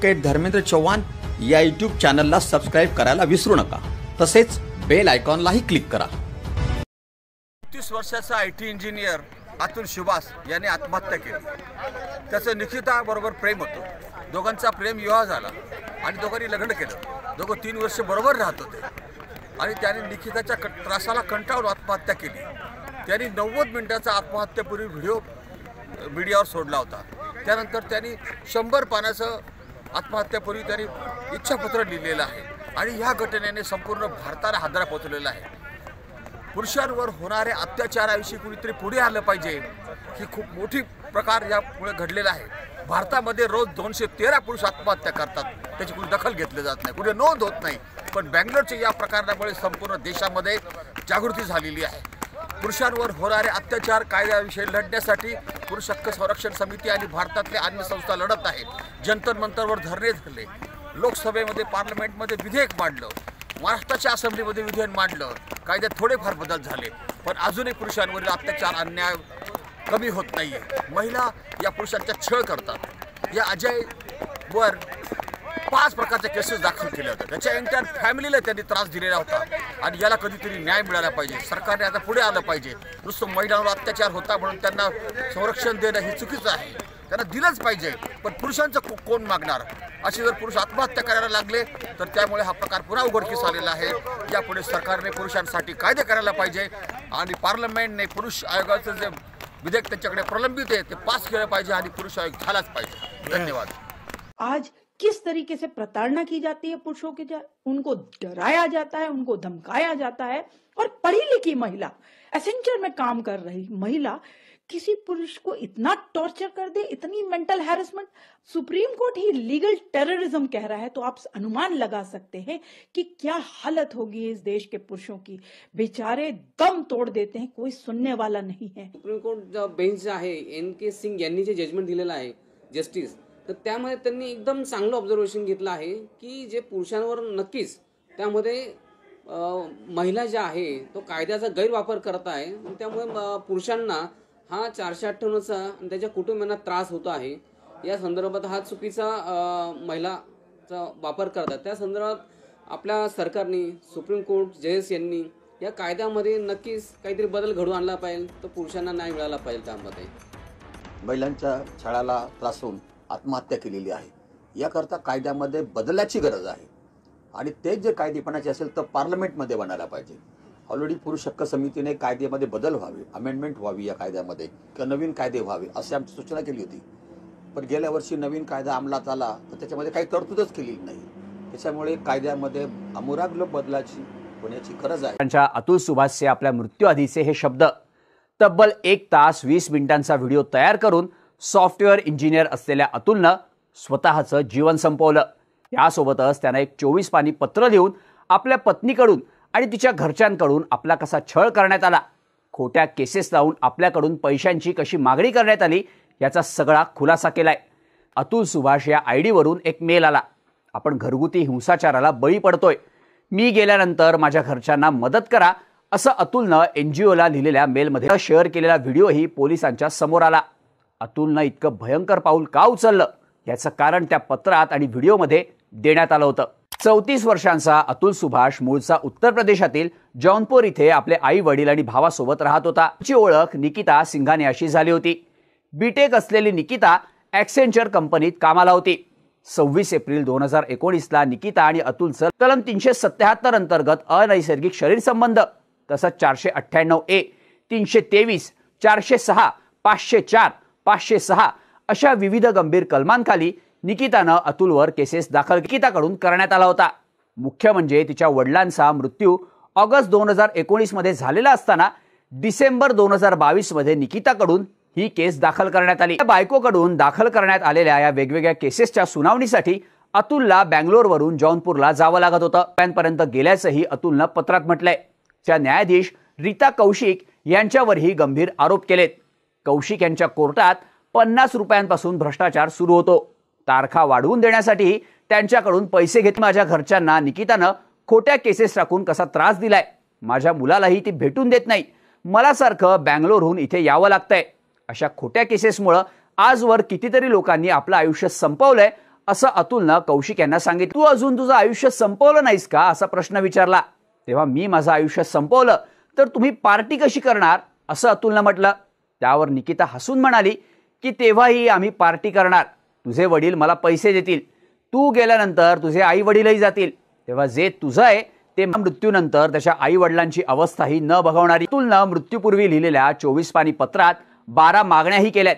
Advocate Dharmendra Chavan या YouTube चॅनलला subscribe करायला विसरू नका। तसेच बेल आयकॉनलाही क्लिक करा। 30 वर्षाचा आयटी इंजिनियर अतुल सुभाष याने आत्महत्या केली। त्याचं निकिता बरोबर प्रेम होतं। दोघांचा प्रेम विवाह झाला आणि दोघांनी लग्न केलं। दोघं 3 वर्ष बरोबर राहत होते आणि त्याने निकिताच्या त्रासाला कंटाळून आत्महत्या केली। त्यांनी 90 मिनिटाचा आत्महत्येपूर्वी व्हिडिओ मीडियावर सोडला होता। त्यानंतर त्यांनी 100 पानाचं आत्महत्यापूर्वी त्यांनी इच्छापत्र लिहिलेलं आहे आणि ह्या घटनेने संपूर्ण भारताला हादरा पोचलेला आहे। पुरुषांवर होणाऱ्या अत्याचाराविषयी कुणीतरी पुढे आलं पाहिजे। ही खूप मोठी प्रकार यामुळे घडलेला आहे। भारतामध्ये रोज 213 पुरुष आत्महत्या करतात, त्याची कुणी दखल घेतली जात नाही, कुठे नोंद होत नाही। पण बेंगलोरच्या या प्रकारामुळे संपूर्ण देशामध्ये जागृती झालेली आहे। पुरुषांवर होणारे अत्याचार कायद्याविषयी लढण्यासाठी पुरुष हक्क संरक्षण समिती आणि भारतातले अन्य संस्था लढत आहेत। जंतर मंतरवर धरणे धरले, लोकसभेमध्ये पार्लमेंटमध्ये विधेयक मांडलं, महाराष्ट्राच्या असेंब्लीमध्ये विधेयक मांडलं, कायद्यात थोडेफार बदल झाले, पण अजूनही पुरुषांवरील अत्याचार अन्याय कमी होत नाहीये। महिला या पुरुषांचा छळ करतात। या अजयवर 5 प्रकारचे केसेस दाखल केले होते। त्याच्या एंटायर फॅमिलीला त्यांनी त्रास दिलेला होता आणि याला कधीतरी न्याय मिळाला पाहिजे। सरकारने आता पुढे आलं पाहिजे। नुसतं महिलांवर अत्याचार होता म्हणून त्यांना संरक्षण देणं हे चुकीचं आहे, त्यांना दिलंच पाहिजे। पण पुरुषांचं कोण मागणार? असे जर पुरुष आत्महत्या करायला लागले तर त्यामुळे हा प्रकार पुन्हा उघडकीस आलेला आहे। यापुढे सरकारने पुरुषांसाठी कायदे करायला पाहिजे आणि पार्लमेंटने पुरुष आयोगाचं जे विधेयक त्यांच्याकडे प्रलंबित आहे ते पास केलं पाहिजे आणि पुरुष आयोग झालाच पाहिजे। धन्यवाद। आज किस तरीके से प्रताड़ना की जाती है पुरुषों के, उनको डराया जाता है, उनको धमकाया जाता है और पढ़ी लिखी महिला, एसेंचर में काम कर रही महिला किसी पुरुष को इतना टॉर्चर कर दे, इतनी मेंटल हैरेसमेंट। सुप्रीम कोर्ट ही लीगल टेररिज्म कह रहा है, तो आप अनुमान लगा सकते हैं कि क्या हालत होगी इस देश के पुरुषों की। बेचारे दम तोड़ देते हैं, कोई सुनने वाला नहीं है। सुप्रीम कोर्ट बेंच आहे NK सिंग यांनी जे जजमेंट दिलेलं आहे जस्टिस, तर त्यामध्ये त्यांनी एकदम चांगलं ऑब्झर्वेशन घेतलं आहे की जे पुरुषांवर नक्कीच त्यामध्ये महिला ज्या आहे तो कायद्याचा गैरवापर करत आहे। त्यामुळे पुरुषांना हा 458चा आणि त्याच्या कुटुंबियांना त्रास होतो आहे। या संदर्भात हा चुकीचा महिलाचा वापर करतात। त्या संदर्भात आपल्या सरकारने, सुप्रीम कोर्ट जजेस यांनी या कायद्यामध्ये नक्कीच काहीतरी बदल घडवून आणला पाहिजे, तर पुरुषांना न्याय मिळाला पाहिजे। त्यामध्ये महिलांच्या छळाला त्रासून आत्महत्या केलेली आहे। याकरता कायद्यामध्ये बदलाची गरज आहे आणि ते जे कायदेपणाचे असेल तर पार्लमेंटमध्ये बनायला पाहिजे। ऑलरेडी पुरुष हक्क समितीने कायद्यामध्ये बदल व्हावे, अमेंडमेंट व्हावी या कायद्यामध्ये, किंवा नवीन कायदे व्हावे अशी आमची सूचना केली होती। पण गेल्या वर्षी नवीन कायदा अंमलात आला तर त्याच्यामध्ये काही तरतूदच केलेली नाही। त्याच्यामुळे कायद्यामध्ये आमूलाग्र बदलाची होण्याची गरज आहे। अतुल सुभाषचे आपल्या मृत्यूआधीचे हे शब्द, तब्बल 1 तास 20 मिनिटांचा व्हिडिओ तयार करून सॉफ्टवेअर इंजिनियर असलेल्या अतुलनं स्वतःचं जीवन संपवलं। यासोबतच त्यानं एक 24 पानी पत्र लिहून आपल्या पत्नीकडून आणि तिच्या घरच्यांकडून आपला कसा छळ करण्यात आला, खोट्या केसेस लावून आपल्याकडून पैशांची कशी मागणी करण्यात आली याचा सगळा खुलासा केलाय। अतुल सुभाष या ID वरून एक मेल आला, आपण घरगुती हिंसाचाराला बळी पडतोय, मी गेल्यानंतर माझ्या घरच्यांना मदत करा, असं अतुलनं NGOला लिहिलेल्या मेलमध्ये शेअर केलेला व्हिडिओही पोलिसांच्या समोर आला। अतुलनं इतकं भयंकर पाऊल का उचललं याचं कारण त्या पत्रात आणि व्हिडिओमध्ये देण्यात आलं होतं। 34 वर्षांचा अतुल सुभाष मूळचा उत्तर प्रदेशातील जौनपूर इथे आपले आई वडील आणि भावासोबत राहत होता। तिची ओळख निकिता सिंघाने अशी झाली होती। बीटेक असलेली निकिता ॲक्सेंचर कंपनीत कामाला होती। 26 एप्रिल 2019ला निकिता आणि अतुलचं कलम 377 अंतर्गत अनैसर्गिक शरीर संबंध, तसंच 498A, 323, 406, 504, 506 अशा विविध गंभीर कलमांखाली निकितानं अतुलवर केसेस दाखल निकिताकडून करण्यात आला होता। मुख्य म्हणजे तिच्या वडिलांचा मृत्यू ऑगस्ट 2019 मध्ये झालेला असताना डिसेंबर 2022 मध्ये निकिताकडून ही केस दाखल करण्यात आली। बायकोकडून दाखल करण्यात आलेल्या या वेगवेगळ्या केसेसच्या सुनावणीसाठी अतुलला बेंगलोरवरून जौनपूरला जावं लागत होतं। पर्यंत गेल्याचंही अतुलनं पत्रात म्हटलंय। त्या न्यायाधीश रीता कौशिक यांच्यावरही गंभीर आरोप केलेत। कौशिक यांच्या कोर्टात 50 रुपयांपासून भ्रष्टाचार सुरू होतो। तारखा वाढवून देण्यासाठी त्यांच्याकडून पैसे घेत माझ्या घरच्यांना निकितानं खोट्या केसेस टाकून कसा त्रास दिलाय, माझ्या मुलालाही ती भेटून देत नाही, मला सारखं बेंगलोरहून इथे यावं लागतंय। अशा खोट्या केसेसमुळे आजवर कितीतरी लोकांनी आपलं आयुष्य संपवलंय असं अतुलनं कौशिक यांना सांगितलं. तू अजून तुझं आयुष्य संपवलं नाहीस का असा प्रश्न विचारला. तेव्हा मी माझं आयुष्य संपवलं तर तुम्ही पार्टी कशी करणार असं अतुलनं म्हटलं. त्यावर निकिता हसून म्हणाली की तेव्हाही आम्ही पार्टी करणार. तुझे वडील मला पैसे देतील, तू गेल्यानंतर तुझे आई वडीलही जातील, तेव्हा जे तुझं आहे ते मृत्यूनंतर त्याच्या आई वडिलांची अवस्थाही न बघवणारी. अतुलनं मृत्यूपूर्वी लिहिलेल्या 24 पानी पत्रात 12 मागण्याही केल्यात.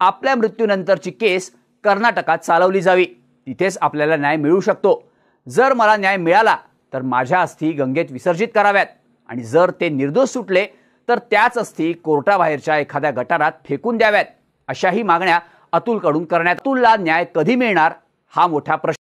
आपल्या मृत्यूनंतरची केस कर्नाटकात चालवली जावी, तिथेच आपल्याला न्याय मिळू शकतो. जर मला न्याय मिळाला तर माझ्या अस्थी गंगेत विसर्जित कराव्यात आणि जर ते निर्दोष सुटले तर त्याच अस्थी कोर्टाबाहेरच्या एखाद्या गटारात फेकून द्याव्यात. अशाही मागण्या अतुलकडून करण्यात. अतुलला न्याय कधी मिळणार हा मोठा प्रश्न.